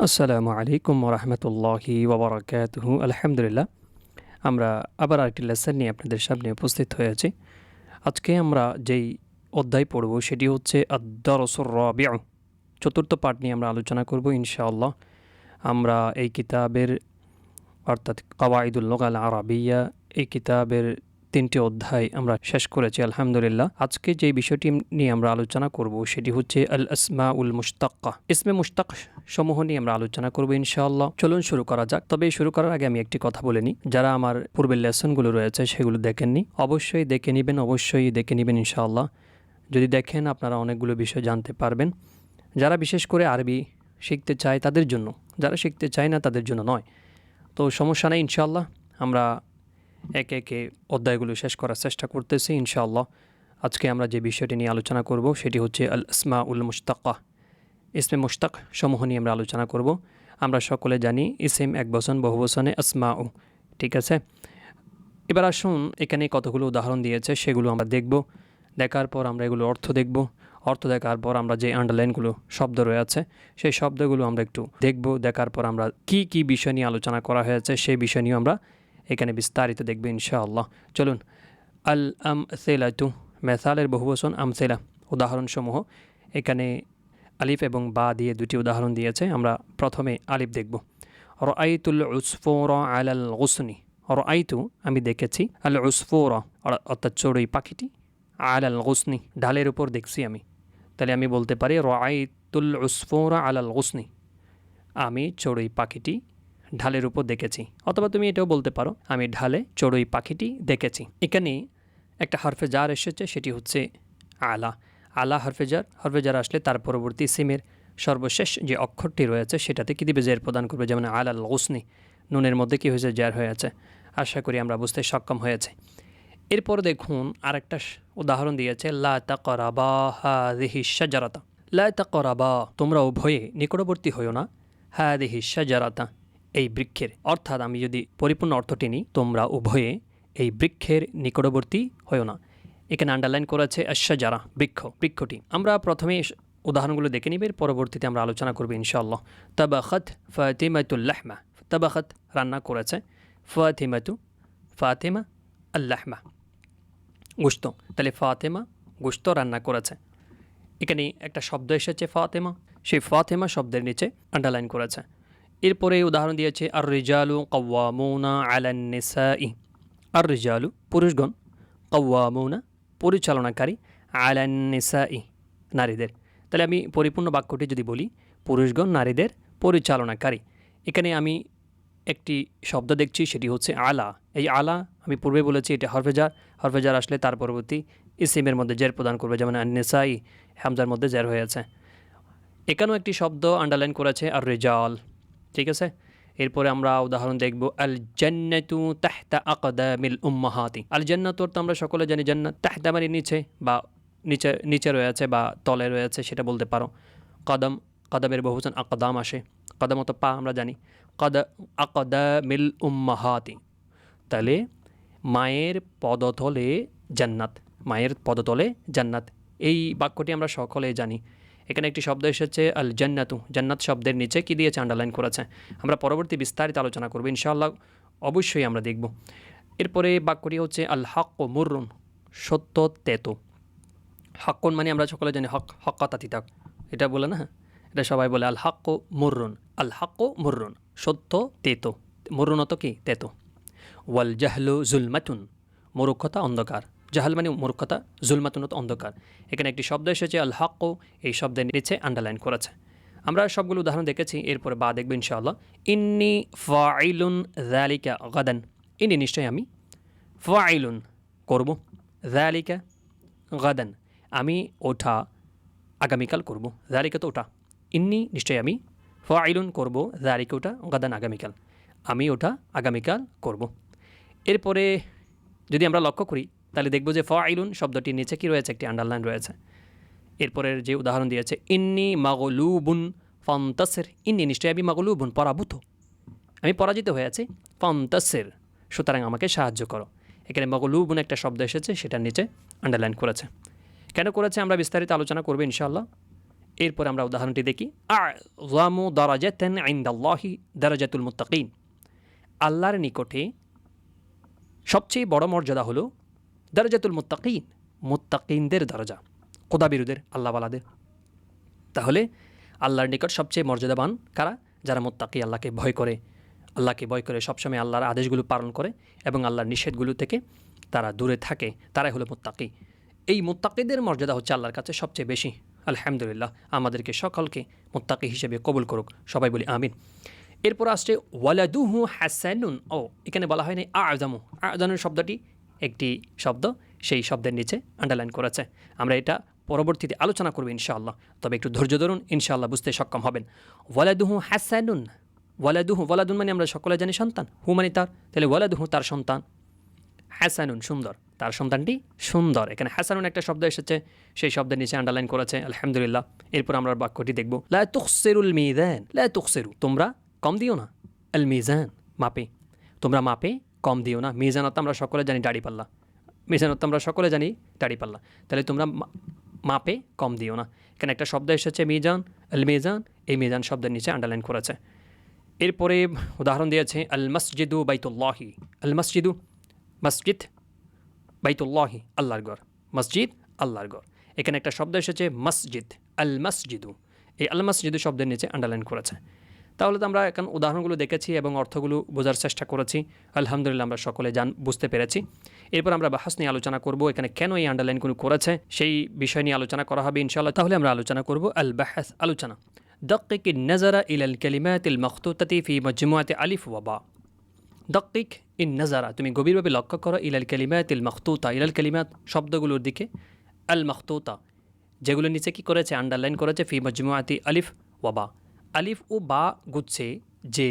আসসালামু আলাইকুম ওরহমতুল্লাহি ওবরাকাতুহু। আলহামদুলিল্লাহ, আমরা আবার আরেকটি লেসন নিয়ে আপনাদের সামনে উপস্থিত হয়েছি। আজকে আমরা যেই অধ্যায় পড়ব সেটি হচ্ছে আদ-দারসুর রাবিউ, চতুর্থ পাঠ নিয়ে আমরা আলোচনা করব ইনশাআল্লাহ। আমরা এই কিতাবের অর্থাৎ কাওয়াইদুল লুগা আল আরাবিয়া এই কিতাবের 3টি অধ্যায় আমরা শেষ করেছি আলহামদুলিল্লাহ। আজকে যে বিষয়টি নিয়ে আমরা আলোচনা করব সেটি হচ্ছে আল আসমা উল মুশতাক্কা, ইসমে মুশতাক সমূহ নিয়ে আমরা আলোচনা করব ইনশাআল্লাহ। চলুন শুরু করা যাক। তবে শুরু করার আগে আমি একটি কথা বলে নিই, যারা আমার পূর্বের লেসনগুলো রয়েছে সেগুলো দেখেননি অবশ্যই দেখে নেবেন ইনশাআল্লাহ। যদি দেখেন আপনারা অনেকগুলো বিষয় জানতে পারবেন। যারা বিশেষ করে আরবি শিখতে চায় তাদের জন্য, যারা শিখতে চায় না তাদের জন্য নয়। তো সমস্যা নেই ইনশাআল্লাহ, আমরা একে একে অধ্যায়গুলো শেষ করার চেষ্টা করতেছি ইনশাআল্লাহ। আজকে আমরা যে বিষয়টি নিয়ে আলোচনা করব সেটি হচ্ছে আল আসমা উল মুশতাক্কা, ইসমে মুশতাক সমূহ নিয়ে আমরা আলোচনা করব। আমরা সকলে জানি ইসিম এক বচন, বহু বচনে আসমা উ, ঠিক আছে। এবার আসুন, এখানে কতগুলো উদাহরণ দিয়েছে সেগুলো আমরা দেখব। দেখার পর আমরা এগুলো অর্থ দেখব। অর্থ দেখার পর আমরা যে আন্ডারলাইনগুলো শব্দ রয়েছে সেই শব্দগুলো আমরা একটু দেখব। দেখার পর আমরা কি কি বিষয় নিয়ে আলোচনা করা হয়েছে সেই বিষয় নিয়ে আমরা এখানে বিস্তারিত দেখব ইনশাআল্লাহ। চলুন, আল আমসিলাতু, মেসালের বহুবচন আমসিলা, উদাহরণসমূহ। এখানে আলিফ এবং বা দিয়ে দুটি উদাহরণ দিয়েছে। আমরা প্রথমে আলিফ দেখব। রাআইতুল উসফুরা আলাল গুসনি, রাআইতু আমি দেখেছি, আল উসফুরা অর্থাৎ চড়ুই পাখিটি, আলাল গুসনি ঢালের উপর দেখছি আমি। তাহলে আমি বলতে পারি রাআইতুল উসফুরা আলাল গুসনি, আমি চড়ুই পাখিটি ঢালের উপর দেখেছি। অথবা তুমি এটাও বলতে পারো আমি ঢালে চড়ুই পাখিটি দেখেছি। এখানে একটা হরফে জার এসেছে, সেটি হচ্ছে আলা। আলা হরফে জার আসলে তার পরবর্তী সিমের সর্বশেষ যে অক্ষরটি রয়েছে সেটাতে কি দিবে, জের প্রদান করবে। যেমন আলাল গুসনি, নুনের মধ্যে কি হয়েছে, জার হয়েছে। আশা করি আমরা বুঝতে সক্ষম হয়েছে। এরপর দেখুন আরেকটা উদাহরণ দিয়েছে, লা তাকরাবা হাযিহি শাজারাতা, লা তাকরাবা তোমরা উভয়ে নিকটবর্তী হইও না, হাযিহি শাজারাতা এই বৃক্ষের। অর্থাৎ আমি যদি পরিপূর্ণ অর্থটি নিই, তোমরা উভয়ে এই বৃক্ষের নিকটবর্তী হইও না। এখানে আন্ডারলাইন করেছে আশ-শাজারা, বৃক্ষটি। আমরা প্রথমে উদাহরণগুলো দেখে নিবে, পরবর্তীতে আমরা আলোচনা করব ইনশাআল্লাহ। তাবাখাত ফাতিমাতুল লাহমা, তাবাখাত রান্না করেছে, ফাতিমা আল লাহমা গোশত। তাহলে ফাতেমা গোশত রান্না করেছে। এখানে একটা শব্দ এসেছে ফাতেমা, সেই ফাতেমা শব্দের নিচে আন্ডারলাইন করেছে। এরপরে উদাহরণ দিয়েছে আর রিজালু কাওয়ামুনা আলান নিসাই, আর রিজালু পুরুষগণ, কাওয়ামুনা পরিচালনাকারী, আলান নিসাই নারীদের। তাহলে আমি পরিপূর্ণ বাক্যটি যদি বলি, পুরুষগণ নারীদের পরিচালনাকারী। এখানে আমি একটি শব্দ দেখছি, সেটি হচ্ছে আলা। এই আলা আমি পূর্বে বলেছি এটা হরফে জার আসলে তার পরবর্তী ইসিমের মধ্যে জের প্রদান করবে। যেমন আন-নিসাই হামজার মধ্যে জের হয়েছে। এখানেও একটি শব্দ আন্ডারলাইন করেছে আর রিজাল, ঠিক আছে। এরপরে আমরা উদাহরণ দেখব, আল জান্নাতু তাহতা আকদামিল উম্মাহাতি। আল জান্নাতু তো আমরা সকলে জানি জান্নাত, তাহতা মানে নিচে, বা নিচে রয়েছে বা তলে রয়েছে সেটা বলতে পারো। কদমের বহুবচন আকদাম আসে, কদম তো পা আমরা জানি। আকদামিল উম্মাহাতি, তাহলে মায়ের পদতলে জান্নাত, মায়ের পদতলে জান্নাত। এই বাক্যটি আমরা সকলে জানি। এখানে একটি শব্দ এসেছে আল জান্নাতু, জান্নাত শব্দের নিচে কি দিয়েছে, আন্ডারলাইন করেছে। আমরা পরবর্তী বিস্তারিত আলোচনা করব ইনশাআল্লাহ, অবশ্যই আমরা দেখব। এরপরে বাক্যটি হচ্ছে আল হাক্কু মুররুন, সত্য তেতো। হাক্কুন মানে আমরা সকলে জানি হক্কাতাতিতাক, এটা বলে না, এটা সবাই বলে। আল হাক্কু মুররুন, আল হাক্কু মুররুন সত্য তেতো, মুররুনত কি তেতো। ওয়াল জাহলু জুলমাতুন, মূর্খতা অন্ধকার। জাহাল মানে মূর্খতা, জুলমাতুনত অন্ধকার। এখানে একটি শব্দ এসেছে আল হাক্কু, এই শব্দের নিচে আন্ডারলাইন করেছে। আমরা সবগুলো উদাহরণ দেখেছি, এরপরে বা দেখব ইনশাআল্লাহ। ইন্নি ফাইলুন যালিকা গাদান, ইন্নি নিশ্চয় আমি, ফাইলুন করব, যালিকা গাদান আমি ওঠা আগামীকাল করব। যালিকা তো ওটা, ইন্নি নিশ্চয় আমি, ফাইলুন করব, যালিকা ওটা, গাদান আগামীকাল, আমি ওটা আগামীকাল করব। এরপরে যদি আমরা লক্ষ্য করি তাহলে দেখব যে ফাইলুন শব্দটির নিচে কি রয়েছে, একটি আন্ডারলাইন রয়েছে। এরপরের যে উদাহরণ দিয়েছে, ইন্নি মাগলুবুন ফান্তাসির, ইন্নি নিশ্চয় আমি মাগলুবুন পরাভূত, আমি পরাজিত হয়েছি, ফান্তাসির সুতরাং আমাকে সাহায্য করো। এখানে মাগলুবুন একটা শব্দ এসেছে, সেটার নিচে আন্ডারলাইন করেছে। কেন করেছে আমরা বিস্তারিত আলোচনা করব ইনশাআল্লাহ। এরপর আমরা উদাহরণটি দেখি, আ'যামু দারাজাতান ইনদাল্লাহি দারাজাতুল মুত্তাকিন। আল্লাহর নিকটে সবচেয়ে বড় মর্যাদা হলো দারাজাতুল মুত্তাকিন, মুত্তাকিনদের দরজা, খোদাবিরুদের, আল্লাহওয়ালাদের। তাহলে আল্লাহর নিকট সবচেয়ে মর্যাদাবান কারা? যারা মুত্তাকি, আল্লাহকে ভয় করে সবসময় আল্লাহর আদেশগুলো পালন করে এবং আল্লাহর নিষেধগুলো থেকে তারা দূরে থাকে, তারাই হলো মুত্তাকি। এই মুত্তাকিদের মর্যাদা হচ্ছে আল্লাহর কাছে সবচেয়ে বেশি। আলহামদুলিল্লাহ, আমাদেরকে সকলকে মুত্তাকি হিসেবে কবুল করুক, সবাই বলি আমিন। এরপর আসছে ওয়ালাদুহু হাসানুন। এখানে বলা হয়নি আ'যামু। আ'যামু শব্দটি একটি শব্দ, সেই শব্দের নিচে আন্ডারলাইন করেছে। আমরা এটা পরবর্তীতে আলোচনা করব ইনশাআল্লাহ, তবে একটু ধৈর্য ধরুন, ইনশাআল্লাহ বুঝতে সক্ষম হবেন। ওয়ালাদুহু হাসানুন। ওয়ালাদুন মানে আমরা সকলে জানি সন্তান, হু মানে তার, তাহলে ওয়ালাদুহু তার সন্তান, হাসানুন সুন্দর, তার সন্তানটি সুন্দর। এখানে হাসানুন একটা শব্দ এসেছে, সেই শব্দের নিচে আন্ডারলাইন করেছে, আলহামদুলিল্লাহ। এরপর আমরা বাক্যটি দেখব, লা তুখসিরুল মিজান। লা তুখসিরু, তোমরা কম দিও না, আল মিজান মাপে, তোমরা মাপে কম দিও না। মিজান অর্থ আমরা সকলে জানি দাড়িপাল্লা, মিজান অর্থ আমরা সকলে জানি দাড়িপাল্লা, তাহলে তোমরা মাপে কম দিও না। এখানে একটা শব্দ এসেছে মিজান, আল মিজান, এই মিজান শব্দের নিচে আন্ডারলাইন করেছে। এরপরে উদাহরণ দিয়েছে আল মসজিদু বাইতুল্লাহি। আল মসজিদু মসজিদ, বাইতুল্লাহি আল্লাহর ঘর, মসজিদ আল্লাহর ঘর। এখানে একটা শব্দ এসেছে মসজিদ, আল মসজিদু, এই আল মসজিদু শব্দের নিচে আন্ডারলাইন করেছে। তাহলে তো আমরা এখন উদাহরণগুলো দেখেছি এবং অর্থগুলো বোঝার চেষ্টা করেছি, আলহামদুলিল্লাহ আমরা সকলে বুঝতে পেরেছি। এরপর আমরা বাহাস নিয়ে আলোচনা করব, এখানে কেন এই আন্ডারলাইনগুলো করেছে সেই বিষয় নিয়ে আলোচনা করা হবে ইনশাআল্লাহ। তাহলে আমরা আলোচনা করব আল বাহাস, আলোচনা। দক্কিক নজরা ইলাল কালিমাতিল মাখতুতাতি ফি মাজমুআতি আলিফ ওয়া বা। দক্কিক ইন নজরা, তুমি গভীরভাবে লক্ষ্য করো, ইলাল কালিমাতিল মাখতুতা, ইলাল কালিমাত শব্দগুলোর দিকে, আল মাখতুতা যেগুলোর নিচে কি করেছে, আন্ডারলাইন করেছে, ফি মাজমুআতি আলিফ ওয়া বা। আলিফ ও বা গুচ্ছে যে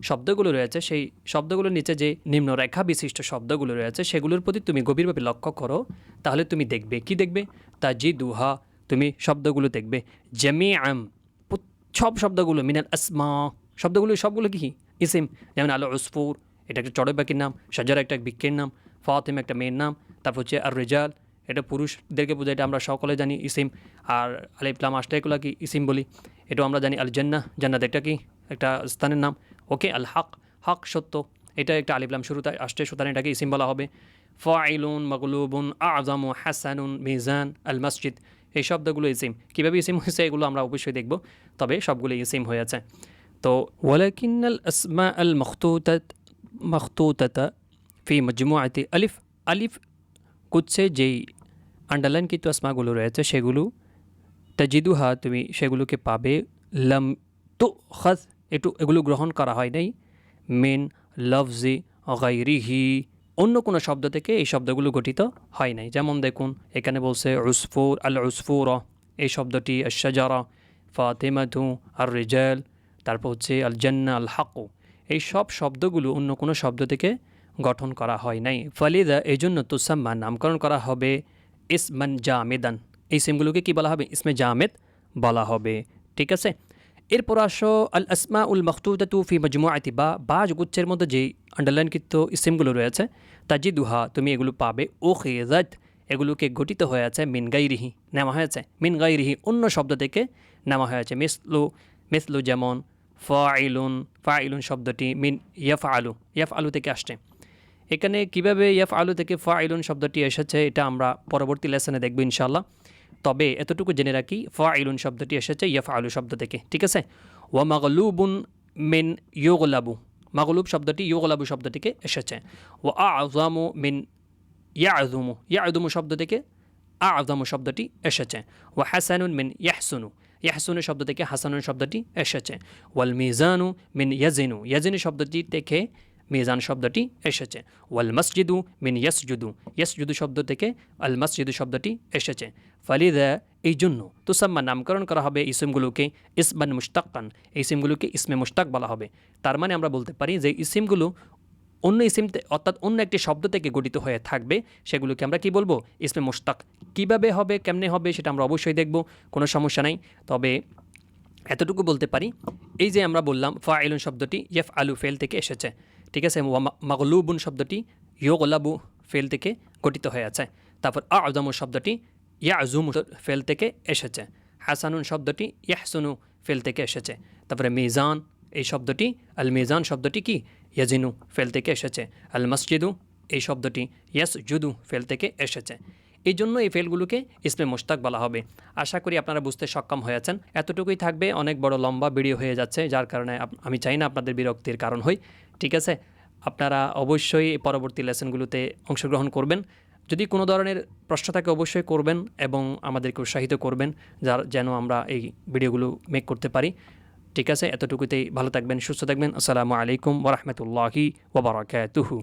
শব্দগুলো রয়েছে, সেই শব্দগুলোর নিচে যে নিম্নরেখা বিশিষ্ট শব্দগুলো রয়েছে, সেগুলোর প্রতি তুমি গভীরভাবে লক্ষ্য করো, তাহলে তুমি দেখবে, কি দেখবে, তাজিদুহা, তুমি শব্দগুলো দেখবে, জামিআম, সব শব্দগুলো, মিনাল আসমা, শব্দগুলো সবগুলো কি ইসিম, যেমন আল উসফুর, এটা একটা চড়ুই পাখির নাম, শাজারা একটা বৃক্ষের নাম, ফাতিমা একটা মেয়ের নাম, তারপর হচ্ছে আর রেজাল, এটা পুরুষদেরকে বোঝায়, এটা আমরা সকলে জানি ইসিম। আর আলিফ লাম আসলে এগুলো কি ইসিম বলি, এটাও আমরা জানি। আল জান্নাহ, জান্নাত এটা কি একটা স্থানের নাম, ওকে। আল হক, হক সত্য, এটা একটা আলিফ লাম শুরুতে আসছে, সুতরাং এটাকে ইসিম বলা হবে। ফাইলুন, মাগলুবুন, আযমু, হাসানুন, মিজান, আল মসজিদ, এই শব্দগুলো ইসিম। কীভাবে ইসিম হয়েছে এগুলো আমরা অবশ্যই দেখব, তবে সবগুলো ইসিম হয়েছে। তো ওয়ালাকিন্নাল আসমা আল মাখতুতাতা ফি মাজমুআতি আলিফ, আলিফ কুচ্ছে যেই আন্ডারলাইনকৃত আসমাগুলো রয়েছে সেগুলো, তাজিদুহা তুমি সেগুলোকে পাবে, লাম তুখাজ এগুলো গ্রহণ করা হয় নাই, মিন লফজি গায়রিহি অন্য কোনো শব্দ থেকে এই শব্দগুলো গঠিত হয় নাই। যেমন দেখুন এখানে বলছে উসফুর, আল উসফুর, এই শব্দটি আশ-শাজারা, ফাতিমাতু, আর রিজাল, তারপর হচ্ছে আল জান্নাহ, আল হাকু, এই সব শব্দগুলো অন্য কোনো শব্দ থেকে গঠন করা হয় নাই। ফালিদা এই জন্য তুসাম্মা নামকরণ করা হবে ইসমান জামেদান, এই সিমগুলোকে কি বলা হবে, ইসমে জামেদ বলা হবে, ঠিক আছে। এরপর আসো আল আসমা উল মাখতুতাতু ফি মাজমুআতি বা, বা গুচ্ছের মধ্যে যেই আন্ডারলাইনকৃত ইসিমগুলো রয়েছে, তাজিদুহা তুমি এগুলো পাবে, ও খেজাত এগুলোকে গঠিত হয়েছে, মিন গাইরিহি নেওয়া হয়েছে, মিন গাইরিহি অন্য শব্দ থেকে নেওয়া হয়েছে। মিসলু যেমন ফাইলুন, ফাইলুন শব্দটি মিন ইয়াফআলু থেকে আসছে। এখানে কিভাবে ইয়াফআলু থেকে ফাইলুন শব্দটি এসেছে এটা আমরা পরবর্তী লেসনে দেখব ইনশাআল্লাহ, তবে এতটুকু জেনে রাখি ফাইলুন শব্দটি এসেছে ইয়াফআলু শব্দ থেকে, ঠিক আছে। ওয়া মাগলুবুন মিন ইউগলাবু, মাগলুব শব্দটি ইউগলাবু শব্দ থেকে এসেছে। ওয়া আযমু মিন ইয়াযুমু, ইয়াযুমু শব্দ থেকে আযমু শব্দটি এসেছে। ওয়া হাসানুন মিন ইয়াহসুনু, ইয়াহসুনু শব্দ থেকে হাসানুন শব্দটি এসেছে। ওয়াল মিজানু মিন ইয়াজিনু, ইয়াজিনু শব্দটি থেকে মিজান শব্দটি এসেছে। ওয়াল মসজিদু মিন ইয়াসজুদু, ইয়াসজুদু শব্দ থেকে আল মসজিদু শব্দটি এসেছে। ফালিদা এই জন্য তুসাম্মা নামকরণ করা হবে ইসিমগুলোকে ইসমান মুশতাক্কান, এই ইসিমগুলোকে ইসমে মুশতাক বলা হবে। তার মানে আমরা বলতে পারি যে ইসিমগুলো অন্য ইসিম অর্থাৎ অন্য একটি শব্দ থেকে গঠিত হয়ে থাকবে, সেগুলোকে আমরা কি বলবো, ইসমে মুশতাক। কীভাবে হবে, কেমনে হবে সেটা আমরা অবশ্যই দেখব, কোনো সমস্যা নাই। তবে এতটুকু বলতে পারি, এই যে আমরা বললাম ফাইলুন শব্দটি ইয়াফআলু ফেল থেকে এসেছে, ঠিক আছে। মাগলুবুন শব্দটি ইউগলাবু ফেল থেকে গঠিত হয়ে আছে। তারপর আযমু শব্দটি ইয়াযুমু ফেল থেকে এসেছে। হাসানুন শব্দটি ইয়াহসুনু ফেল থেকে এসেছে। তারপরে মিজান এই শব্দটি, আল মিজান শব্দটি কি ইয়াজিনু ফেল থেকে এসেছে। আল মসজিদু এই শব্দটি ইয়াসজুদু ফেল থেকে এসেছে। এই জন্য এই ফেলগুলোকে ইসমে মুশতাক বলা হবে। আশা করি আপনারা বুঝতে সক্ষম হয়েছেন। এতটুকুই থাকবে, অনেক বড় লম্বা ভিডিও হয়ে যাচ্ছে, যার কারণে আমি চাই না আপনাদের বিরক্তির কারণ হই। ঠিক আছে, আপনারা অবশ্যই পরবর্তী লেসনগুলোতে অংশগ্রহণ করবেন। যদি কোনো ধরনের প্রশ্ন থাকে অবশ্যই করবেন এবং আমাদেরকে উৎসাহিত করবেন, যেন আমরা এই ভিডিওগুলো মেক করতে পারি। ঠিক আছে, এতটুকুতেই ভালো থাকবেন, সুস্থ থাকবেন। আসসালামু আলাইকুম ওয়া রাহমাতুল্লাহি ওয়া বারাকাতুহু।